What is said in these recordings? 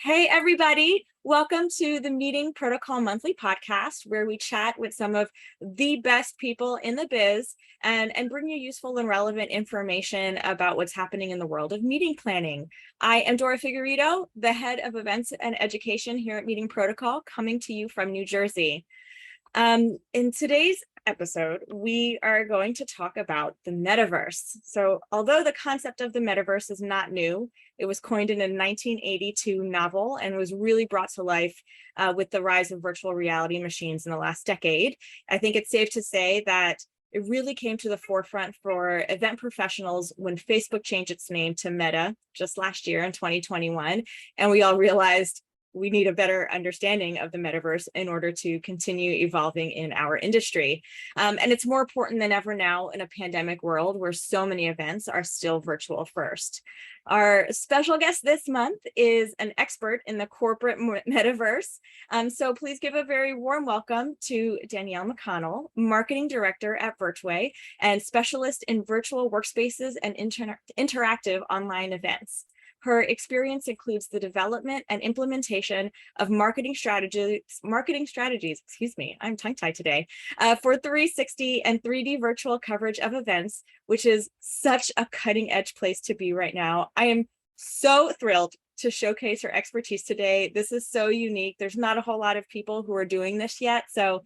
Hey, everybody. Welcome to the Meeting Protocol Monthly podcast, where we chat with some of the best people in the biz and bring you useful and relevant information about what's happening in the world of meeting planning. I am Dora Figueredo, the head of events and education here at Meeting Protocol, coming to you from New Jersey. In today's episode, we are going to talk about the metaverse. So although the concept of the metaverse is not new, it was coined in a 1982 novel and was really brought to life with the rise of virtual reality machines in the last decade. I think it's safe to say that it really came to the forefront for event professionals when Facebook changed its name to Meta just last year in 2021. And we all realized we need a better understanding of the metaverse in order to continue evolving in our industry. And it's more important than ever now in a pandemic world where so many events are still virtual first. Our special guest this month is an expert in the corporate metaverse. So please give a very warm welcome to Danielle McConnell, Marketing Director at Virtway and specialist in virtual workspaces and interactive online events. Her experience includes the development and implementation of marketing strategies, I'm tongue-tied today, for 360 and 3D virtual coverage of events, which is such a cutting-edge place to be right now. I am so thrilled to showcase her expertise today. This is so unique. There's not a whole lot of people who are doing this yet. So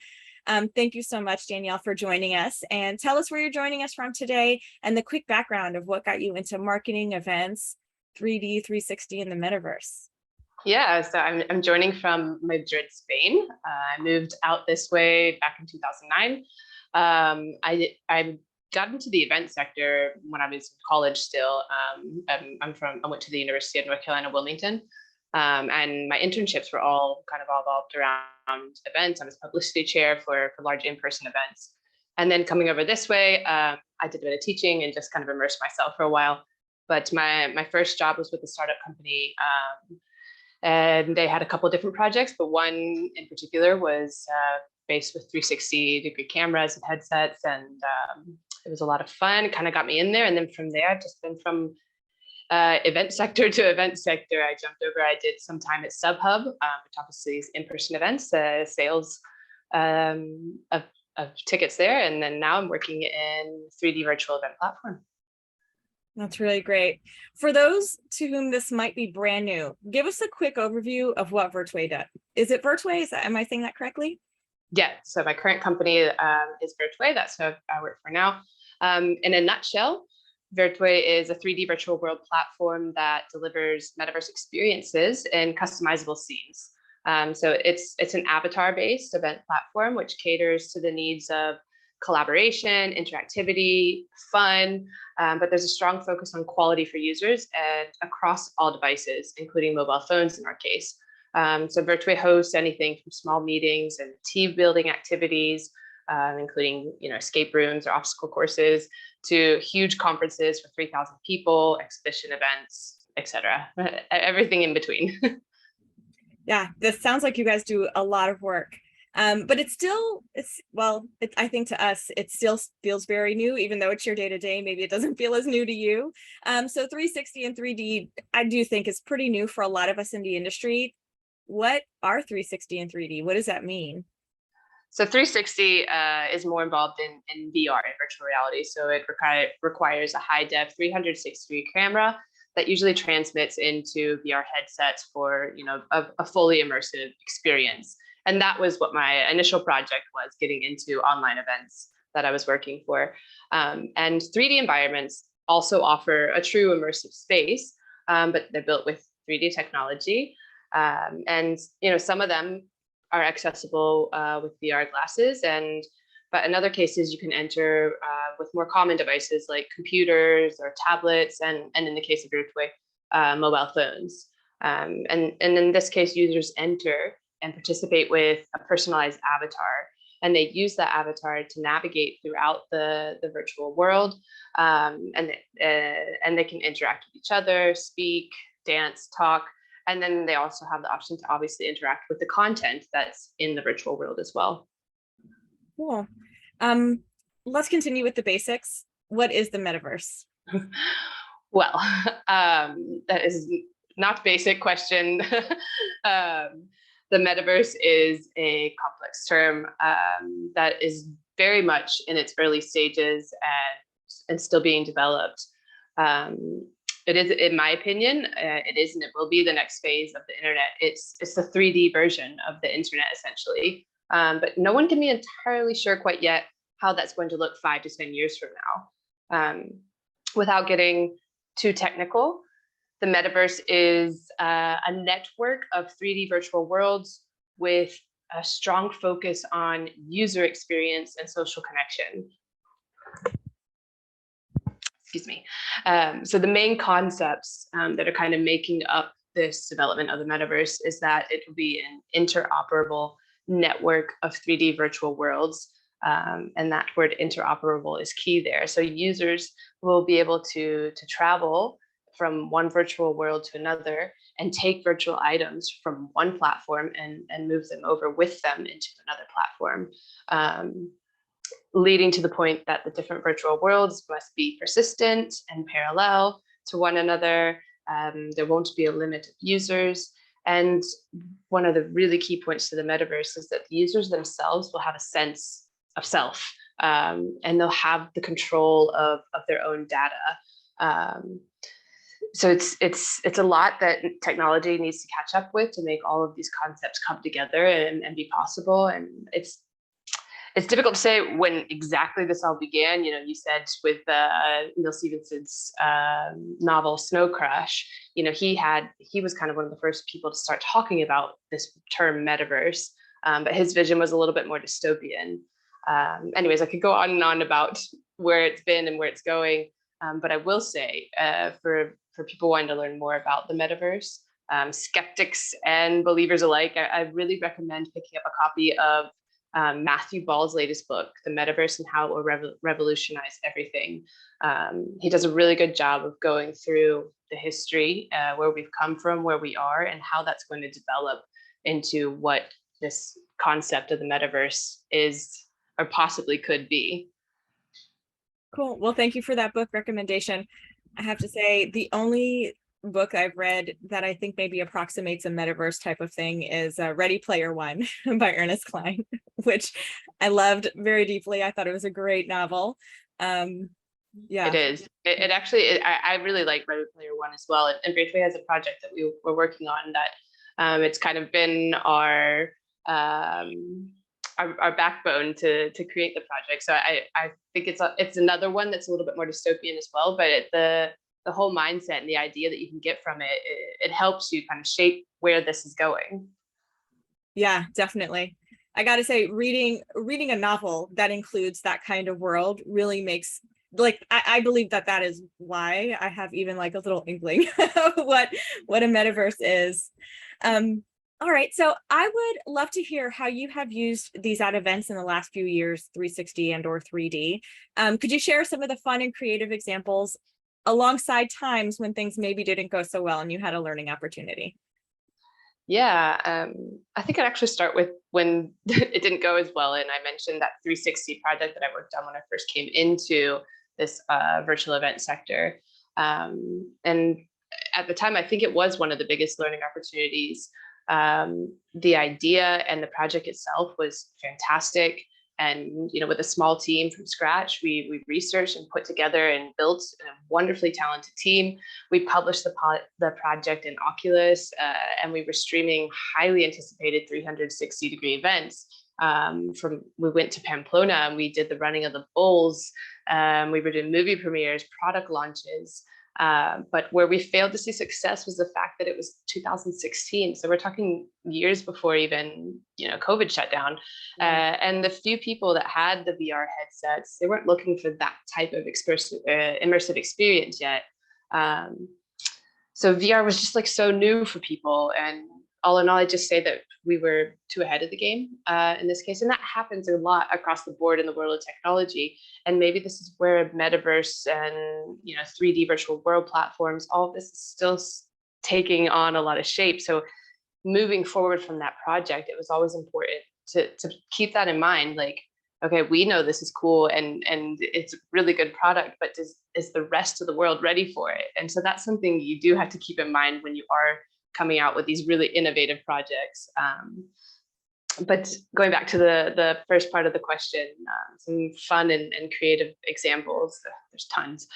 thank you so much, Danielle, for joining us. And tell us where you're joining us from today and the quick background of what got you into marketing, events, 3D, 360, and the metaverse. Yeah, so I'm joining from Madrid, Spain. I moved out this way back in 2009. I got into the event sector when I was in college still. I went to the University of North Carolina, Wilmington, and my internships were all kind of revolved around events. I was publicity chair for large in-person events. And then coming over this way, I did a bit of teaching and just kind of immersed myself for a while. But my first job was with a startup company, and they had a couple of different projects, but one in particular was based with 360-degree cameras and headsets, and it was a lot of fun. It kind of got me in there, and then from there, I've just been from event sector to event sector. I jumped over. I did some time at SubHub, which obviously is in-person events, sales of tickets there, and then now I'm working in 3D virtual event platform. That's really great. For those to whom this might be brand new, give us a quick overview of what Virtway does. Is it Virtway? Am I saying that correctly? Yeah, so my current company is Virtway. That's who I work for now. In a nutshell, Virtway is a 3D virtual world platform that delivers metaverse experiences in customizable scenes. So it's an avatar-based event platform which caters to the needs of collaboration, interactivity, fun, but there's a strong focus on quality for users and across all devices, including mobile phones in our case. So Virtway hosts anything from small meetings and team building activities, including escape rooms or obstacle courses, to huge conferences for 3,000 people, exhibition events, etc. Everything in between. Yeah, this sounds like you guys do a lot of work. But I think to us, it still feels very new, even though it's your day-to-day, maybe it doesn't feel as new to you. So 360 and 3D, I do think is pretty new for a lot of us in the industry. What are 360 and 3D? What does that mean? So 360 is more involved in VR, in virtual reality. So it requires a high-def 360-degree camera that usually transmits into VR headsets for a fully immersive experience. And that was what my initial project was, getting into online events that I was working for. And 3D environments also offer a true immersive space, but they're built with 3D technology. And some of them are accessible with VR glasses, but in other cases you can enter with more common devices like computers or tablets, and in the case of Virtway, mobile phones. And in this case, users enter and participate with a personalized avatar, and they use that avatar to navigate throughout the virtual world, and they can interact with each other, speak, dance, talk, and then they also have the option to obviously interact with the content that's in the virtual world as well. Cool. Let's continue with the basics. What is the metaverse? Well, that is not basic question. The metaverse is a complex term that is very much in its early stages and still being developed. It is, in my opinion, it is and it will be the next phase of the internet. It's the 3D version of the internet, essentially. But no one can be entirely sure quite yet how that's going to look 5 to 10 years from now. Without getting too technical, the metaverse is a network of 3D virtual worlds with a strong focus on user experience and social connection. Excuse me. So the main concepts that are kind of making up this development of the metaverse is that it will be an interoperable network of 3D virtual worlds. And that word interoperable is key there. So users will be able to travel from one virtual world to another and take virtual items from one platform and move them over with them into another platform, leading to the point that the different virtual worlds must be persistent and parallel to one another. There won't be a limit of users. And one of the really key points to the metaverse is that the users themselves will have a sense of self, and they'll have the control of their own data. So it's a lot that technology needs to catch up with to make all of these concepts come together and be possible. And it's difficult to say when exactly this all began. You know, you said with Neil Stephenson's novel Snow Crash, you know, he was kind of one of the first people to start talking about this term metaverse, but his vision was a little bit more dystopian. Anyways, I could go on and on about where it's been and where it's going, but I will say for people wanting to learn more about the metaverse, skeptics and believers alike, I really recommend picking up a copy of Matthew Ball's latest book, The Metaverse and How It Will Revolutionize Everything. He does a really good job of going through the history, where we've come from, where we are, and how that's going to develop into what this concept of the metaverse is or possibly could be. Cool. Well, thank you for that book recommendation. I have to say, the only book I've read that I think maybe approximates a metaverse type of thing is Ready Player One by Ernest Cline, which I loved very deeply. I thought it was a great novel. Yeah. It is. It actually, I really like Ready Player One as well. And Braithwaite has a project that we're working on that it's kind of been our backbone to create the project. So I think it's another one that's a little bit more dystopian as well, but the whole mindset and the idea that you can get from it helps you kind of shape where this is going. Yeah, definitely. I got to say, reading a novel that includes that kind of world really makes, like, I believe that is why I have even like a little inkling of what a metaverse is. All right, so I would love to hear how you have used these at events in the last few years, 360 and or 3D. Could you share some of the fun and creative examples alongside times when things maybe didn't go so well and you had a learning opportunity? Yeah, I think I'd actually start with when it didn't go as well. And I mentioned that 360 project that I worked on when I first came into this virtual event sector. And at the time, I think it was one of the biggest learning opportunities. The idea and the project itself was fantastic. And, you know, with a small team from scratch, we researched and put together and built a wonderfully talented team. We published the project in Oculus, and we were streaming highly anticipated 360-degree events. We went to Pamplona and we did the running of the bulls. We were doing movie premieres, product launches. But where we failed to see success was the fact that it was 2016. So we're talking years before even, you know, COVID shut down. And the few people that had the VR headsets, they weren't looking for that type of immersive experience yet. So VR was just like so new for people. And all in all, I just say that we were too ahead of the game in this case. And that happens a lot across the board in the world of technology. And maybe this is where metaverse and, you know, 3D virtual world platforms, all of this is still taking on a lot of shape. So moving forward from that project, it was always important to keep that in mind. Like, okay, we know this is cool and it's a really good product, but is the rest of the world ready for it? And so that's something you do have to keep in mind when you are coming out with these really innovative projects. But going back to the first part of the question, some fun and creative examples. There's tons,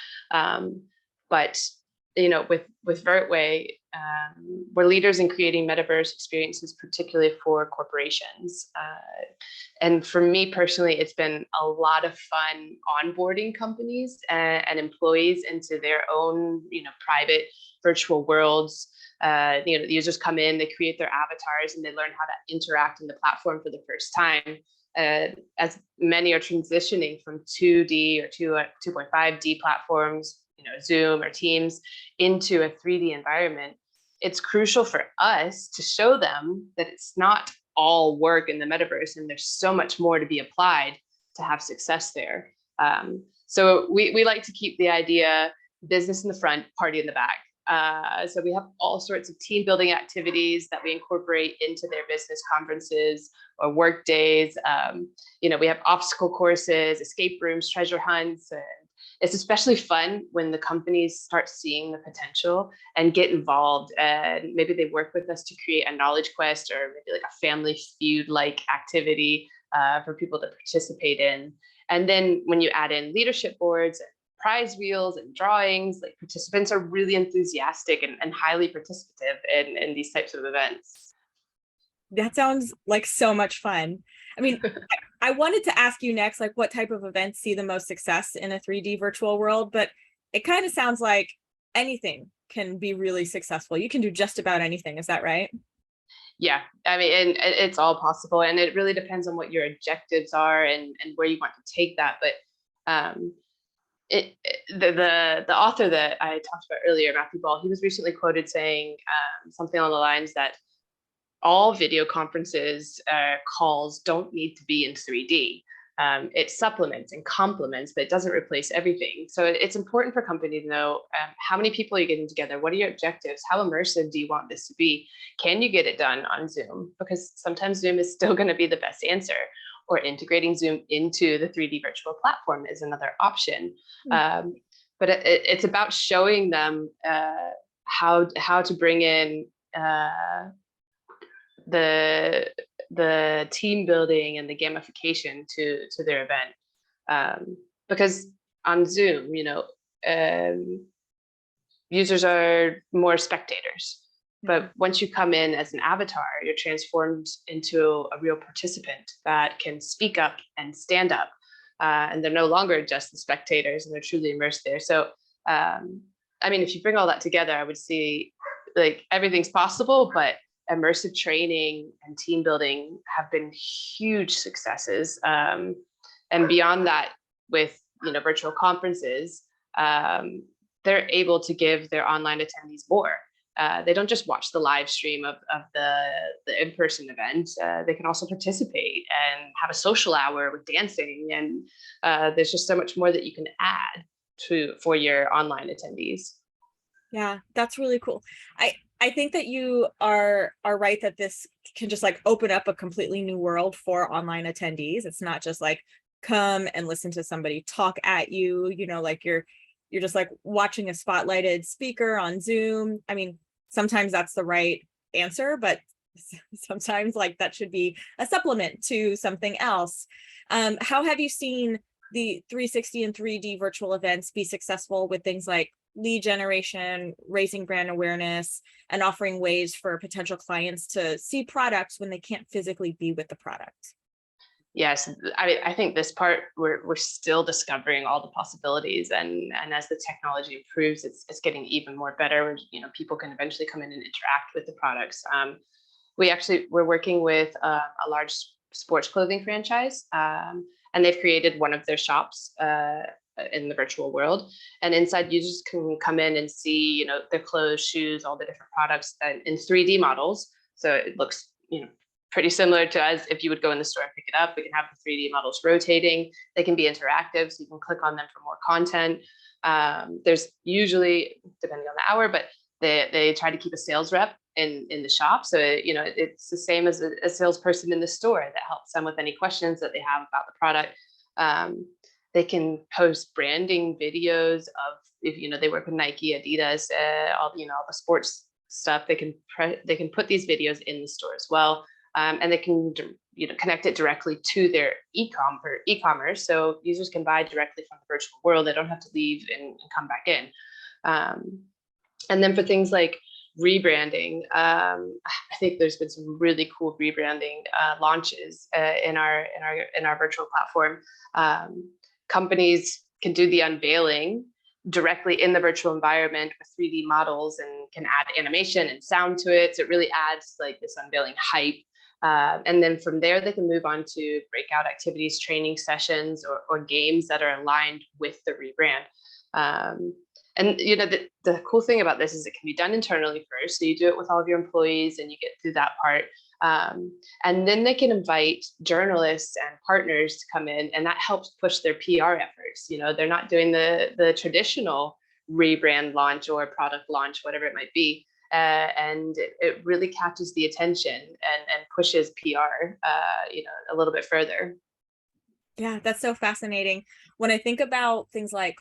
but with Vertway, we're leaders in creating metaverse experiences, particularly for corporations. And for me personally, it's been a lot of fun onboarding companies and employees into their own, private virtual worlds. The users come in, they create their avatars, and they learn how to interact in the platform for the first time. As many are transitioning from 2D or 2.5D platforms, Zoom or Teams, into a 3D environment, it's crucial for us to show them that it's not all work in the metaverse, and there's so much more to be applied to have success there. So we like to keep the idea business in the front, party in the back. So we have all sorts of team building activities that we incorporate into their business conferences or work days. We have obstacle courses, escape rooms, treasure hunts. And it's especially fun when the companies start seeing the potential and get involved. And maybe they work with us to create a knowledge quest or maybe like a family feud-like activity for people to participate in. And then when you add in leadership boards, prize wheels and drawings, like participants are really enthusiastic and highly participative in these types of events. That sounds like so much fun. I mean, I wanted to ask you next, like what type of events see the most success in a 3D virtual world, but it kind of sounds like anything can be really successful. You can do just about anything. Is that right? Yeah, I mean, and it's all possible, and it really depends on what your objectives are and where you want to take that. But the author that I talked about earlier, Matthew Ball, he was recently quoted saying something along the lines that all video conferences calls don't need to be in 3D. It supplements and complements, but it doesn't replace everything. So it's important for companies to know how many people are you getting together? What are your objectives? How immersive do you want this to be? Can you get it done on Zoom? Because sometimes Zoom is still going to be the best answer. Or integrating Zoom into the 3D virtual platform is another option. But it's about showing them how to bring in the team building and the gamification to their event. Because on Zoom, users are more spectators. But once you come in as an avatar, you're transformed into a real participant that can speak up and stand up. And they're no longer just the spectators, and they're truly immersed there. So, if you bring all that together, I would see like everything's possible, but immersive training and team building have been huge successes. And beyond that, with virtual conferences, they're able to give their online attendees more. They don't just watch the live stream of the in-person event. They can also participate and have a social hour with dancing. And there's just so much more that you can add for your online attendees. Yeah, that's really cool. I think that you are right that this can just like open up a completely new world for online attendees. It's not just like come and listen to somebody talk at you, like you're just like watching a spotlighted speaker on Zoom. I mean, sometimes that's the right answer, but sometimes like that should be a supplement to something else. How have you seen the 360 and 3D virtual events be successful with things like lead generation, raising brand awareness, and offering ways for potential clients to see products when they can't physically be with the product? Yes, I think this part we're still discovering all the possibilities, and as the technology improves, it's getting even more better. Where, people can eventually come in and interact with the products. We're working with a large sports clothing franchise, and they've created one of their shops in the virtual world, and inside users can come in and see their clothes, shoes, all the different products in 3D models. So it looks pretty similar to as if you would go in the store and pick it up. We can have the 3D models rotating. They can be interactive, so you can click on them for more content. There's usually, depending on the hour, but they try to keep a sales rep in the shop. So, it's the same as a salesperson in the store that helps them with any questions that they have about the product. They can post branding videos of, if they work with Nike, Adidas, all the sports stuff. They can put these videos in the store as well, and they can connect it directly to their e-commerce, so users can buy directly from the virtual world. They don't have to leave and come back in. And then for things like rebranding, I think there's been some really cool rebranding launches in our virtual platform. Companies can do the unveiling directly in the virtual environment with 3D models and can add animation and sound to it. So it really adds like this unveiling hype. And then from there, they can move on to breakout activities, training sessions, or games that are aligned with the rebrand. And the cool thing about this is it can be done internally first. So you do it with all of your employees and you get through that part. And then they can invite journalists and partners to come in, and that helps push their PR efforts. They're not doing the traditional rebrand launch or product launch, whatever it might be. And it really catches the attention and pushes PR, a little bit further. Yeah, that's so fascinating. When I think about things like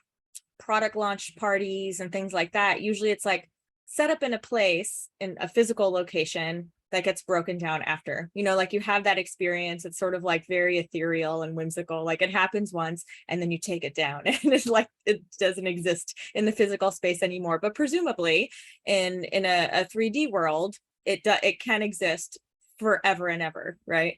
product launch parties and things like that, usually it's like set up in a place, in a physical location that gets broken down after, like you have that experience. It's sort of like very ethereal and whimsical. Like it happens once and then you take it down and it's like it doesn't exist in the physical space anymore. But presumably in a 3D world, it can exist forever and ever, right?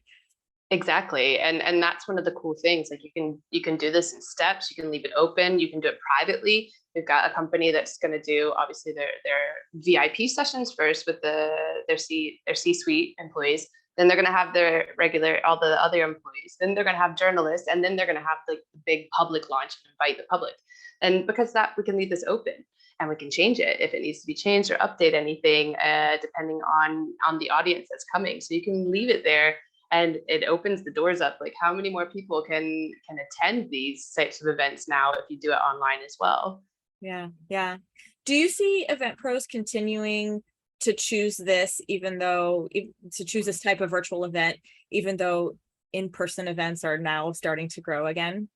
Exactly. And that's one of the cool things. Like you can do this in steps. You can leave it open. You can do it privately. We've got a company that's going to do obviously their VIP sessions first with their C-suite employees. Then they're going to have all the other employees. Then they're going to have journalists, and then they're going to have like the big public launch and invite the public. And because that, we can leave this open and we can change it if it needs to be changed or update anything, depending on the audience that's coming. So you can leave it there. And it opens the doors up. Like how many more people can attend these types of events now if you do it online as well? Yeah. Do you see event pros continuing to choose this, to choose this type of virtual event, even though in-person events are now starting to grow again?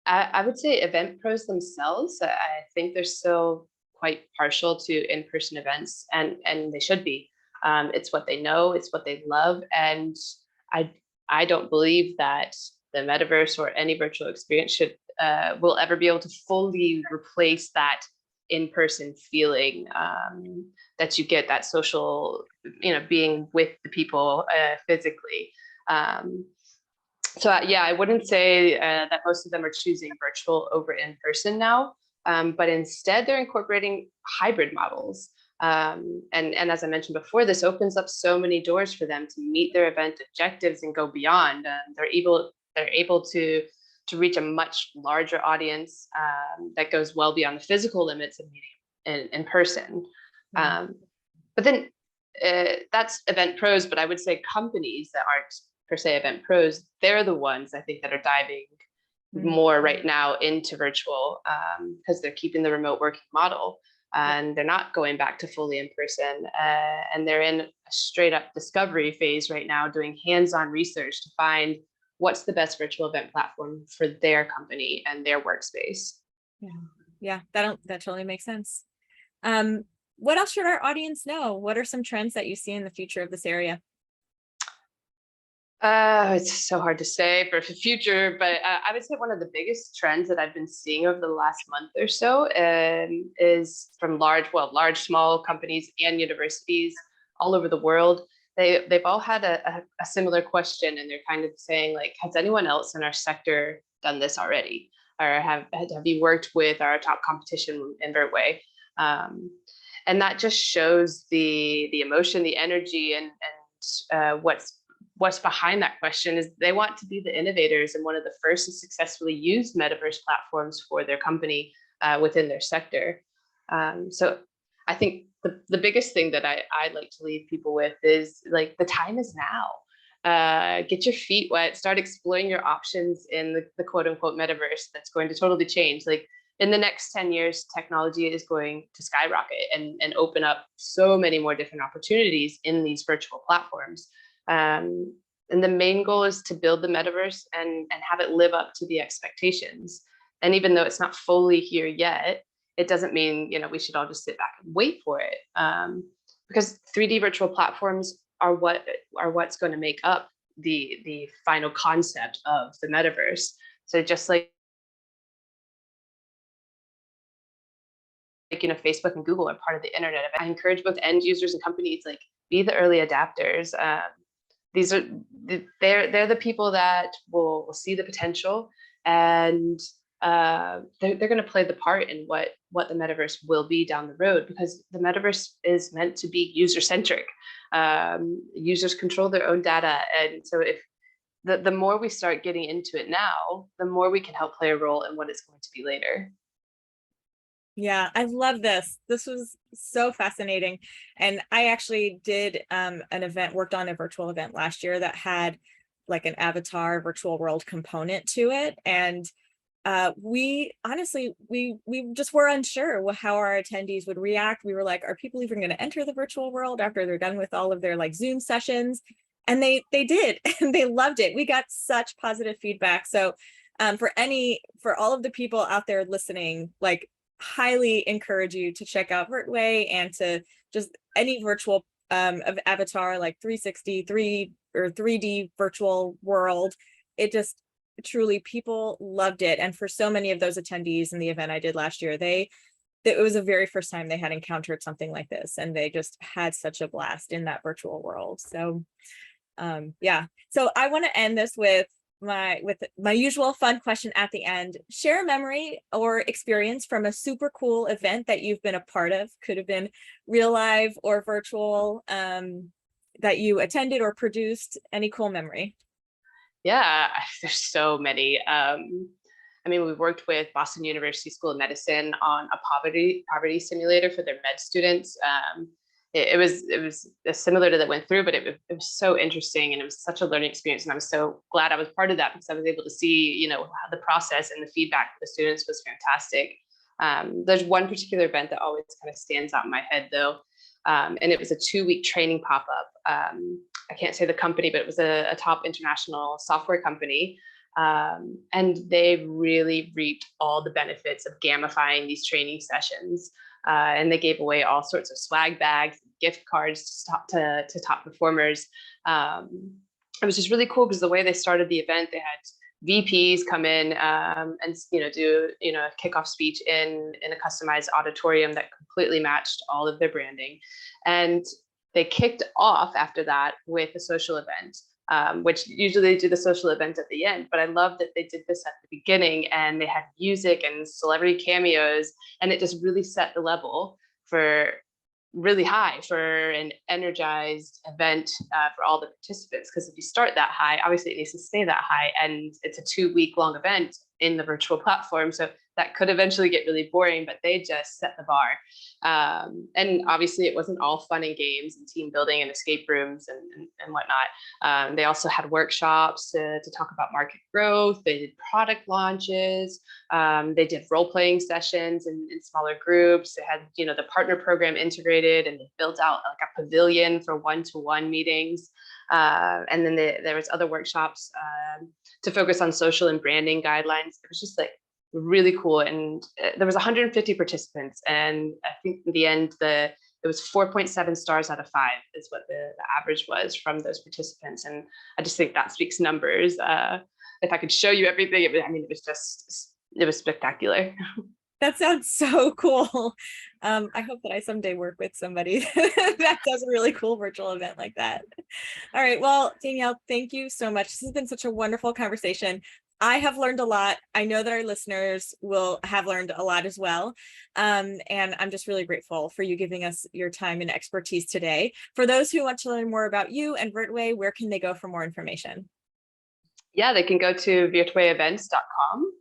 I would say event pros themselves, I think they're still quite partial to in-person events, and they should be. It's what they know, it's what they love, and I don't believe that the metaverse or any virtual experience will ever be able to fully replace that in-person feeling that you get, that social, being with the people physically. So yeah, I wouldn't say that most of them are choosing virtual over in-person now, but instead they're incorporating hybrid models. And as I mentioned before, this opens up so many doors for them to meet their event objectives and go beyond. They're able to reach a much larger audience that goes well beyond the physical limits of meeting in person. Mm-hmm. But then that's event pros, but I would say companies that aren't per se event pros, they're the ones I think that are diving more right now into virtual, because they're keeping the remote working model. And they're not going back to fully in person, and they're in a straight up discovery phase right now, doing hands-on research to find what's the best virtual event platform for their company and their workspace. Yeah, that totally makes sense. What else should our audience know? What are some trends that you see in the future of this area? It's so hard to say for the future, but I would say one of the biggest trends that I've been seeing over the last month or so is from large, small companies and universities all over the world. They've all had a similar question, and they're kind of saying like, has anyone else in our sector done this already? Or have you worked with our top competition in their way? And that just shows the emotion, the energy, and what's behind that question is they want to be the innovators and one of the first to successfully use metaverse platforms for their company within their sector. So I think the biggest thing that I'd like to leave people with is like, the time is now. Get your feet wet, start exploring your options in the quote unquote metaverse that's going to totally change. Like, in the next 10 years, technology is going to skyrocket and open up so many more different opportunities in these virtual platforms. And the main goal is to build the metaverse and have it live up to the expectations. And even though it's not fully here yet, it doesn't mean, we should all just sit back and wait for it. Because 3D virtual platforms are what's going to make up the final concept of the metaverse. So just like Facebook and Google are part of the internet. I encourage both end users and companies, like, be the early adapters. They're the people that will see the potential, and they're going to play the part in what the metaverse will be down the road, because the metaverse is meant to be user centric. Users control their own data, and so if the more we start getting into it now, the more we can help play a role in what it's going to be later. Yeah, I love this. This was so fascinating. And I actually did an event, worked on a virtual event last year that had like an avatar virtual world component to it. And we honestly, we just were unsure how our attendees would react. We were like, are people even going to enter the virtual world after they're done with all of their like Zoom sessions? And they did, and they loved it. We got such positive feedback. So for all of the people out there listening, like, highly encourage you to check out Vertway and to just any virtual of avatar, like 360 or 3D virtual world. It just truly, people loved it. And for so many of those attendees in the event I did last year, it was the very first time they had encountered something like this, and they just had such a blast in that virtual world. So yeah, so I want to end this with my usual fun question at the end. Share a memory or experience from a super cool event that you've been a part of. Could have been real live or virtual, that you attended or produced. Any cool memory? Yeah, there's so many. We worked with Boston University School of Medicine on a poverty simulator for their med students. It was similar to that went through, but it was so interesting, and it was such a learning experience. And I was so glad I was part of that, because I was able to see, how the process and the feedback for the students was fantastic. There's one particular event that always kind of stands out in my head, though. And it was a 2-week training pop-up. I can't say the company, but it was a top international software company. And they really reaped all the benefits of gamifying these training sessions. And they gave away all sorts of swag bags, gift cards to top performers. It was just really cool, because the way they started the event, they had VPs come in and do a kickoff speech in a customized auditorium that completely matched all of their branding, and they kicked off after that with a social event. Which usually they do the social event at the end, but I love that they did this at the beginning, and they had music and celebrity cameos, and it just really set the level for really high for an energized event for all the participants. Because if you start that high, obviously it needs to stay that high, and it's a 2-week-long event in the virtual platform, so that could eventually get really boring, but they just set the bar. And obviously it wasn't all fun and games and team building and escape rooms and whatnot. They also had workshops to talk about market growth. They did product launches. They did role-playing sessions in smaller groups. They had, the partner program integrated, and they built out like a pavilion for one-to-one meetings. And then there was other workshops to focus on social and branding guidelines. It was just like really cool. And there was 150 participants, and I think in the end it was 4.7 stars out of 5 is what the average was from those participants. And I just think that speaks numbers. If I could show you everything, it was spectacular. That sounds so cool. I hope that I someday work with somebody that does a really cool virtual event like that. All right, well, Danielle, thank you so much. This has been such a wonderful conversation. I have learned a lot. I know that our listeners will have learned a lot as well. And I'm just really grateful for you giving us your time and expertise today. For those who want to learn more about you and Vertway, where can they go for more information? Yeah, they can go to virtwayevents.com.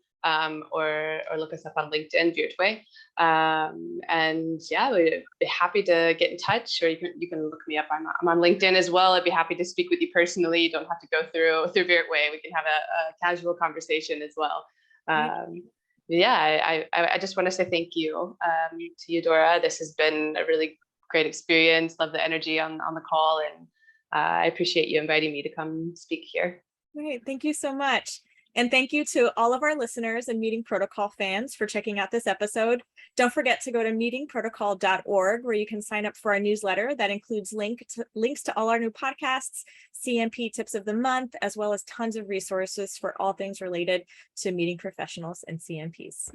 Or look us up on LinkedIn, Vertway. And yeah, we'd be happy to get in touch, or you can look me up. I'm on LinkedIn as well. I'd be happy to speak with you personally. You don't have to go through Vertway. We can have a casual conversation as well. Yeah, I just want to say thank you to you, Dora. This has been a really great experience. Love the energy on the call, and I appreciate you inviting me to come speak here. Great, thank you so much. And thank you to all of our listeners and Meeting Protocol fans for checking out this episode. Don't forget to go to meetingprotocol.org, where you can sign up for our newsletter that includes links to all our new podcasts, CMP tips of the month, as well as tons of resources for all things related to meeting professionals and CMPs.